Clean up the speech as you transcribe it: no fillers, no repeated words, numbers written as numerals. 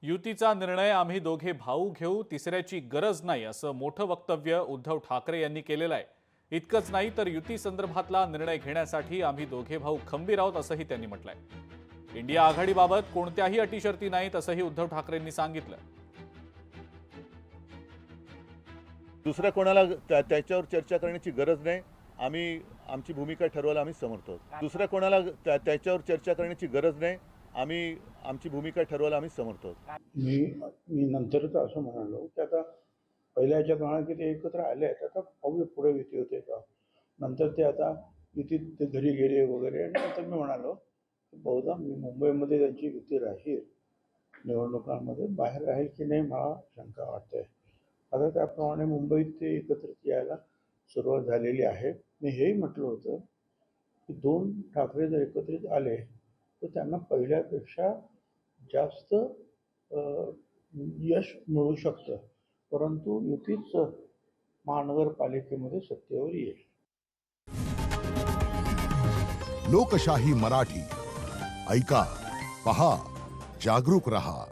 युतीचा निर्णय आम्ही दोघे भाऊ घेऊ, तिसऱ्याची गरज नाही, असं मोठं वक्तव्य उद्धव ठाकरे यांनी केलेलं आहे. इतकंच नाही तर युती संदर्भातला निर्णय घेण्यासाठी आम्ही दोघे भाऊ खंबीर आहोत, असंही त्यांनी म्हटलंय. इंडिया आघाडीबाबत कोणत्याही अटी शर्ती नाहीत, असंही उद्धव ठाकरेंनी सांगितलं. दुसऱ्या कोणाला त्याच्यावर चर्चा करण्याची गरज नाही. आम्ही आमची भूमिका ठरवायला आम्ही समर्थ आहोत. दुसऱ्या कोणाला त्याच्यावर चर्चा करण्याची गरज नाही. आम्ही आमची भूमिका ठरवायला आम्ही समर्थ आहोत. मी नंतरच असं म्हणालो की आता पहिल्या ह्याच्यात म्हणा की ते एकत्र आले आहेत, आता पाहूया पुढे युती होते का. नंतर ते आता युतीत ते घरी गेले वगैरे, आणि नंतर मी म्हणालो की बहुधा मी मुंबईमध्ये त्यांची युती राहील, निवडणुकांमध्ये बाहेर राहील की नाही मला शंका वाटते. आता त्याप्रमाणे मुंबईत ते एकत्रित यायला सुरुवात झालेली आहे. मी हेही म्हटलं होतं की दोन ठाकरे जर एकत्रित आले तर त्यांना पहिल्यापेक्षा जास्त यश मिळू शकतं, परंतु युतीच महानगरपालिकेमध्ये सत्तेवर येईल. लोकशाही मराठी ऐका, पहा, जागरूक रहा.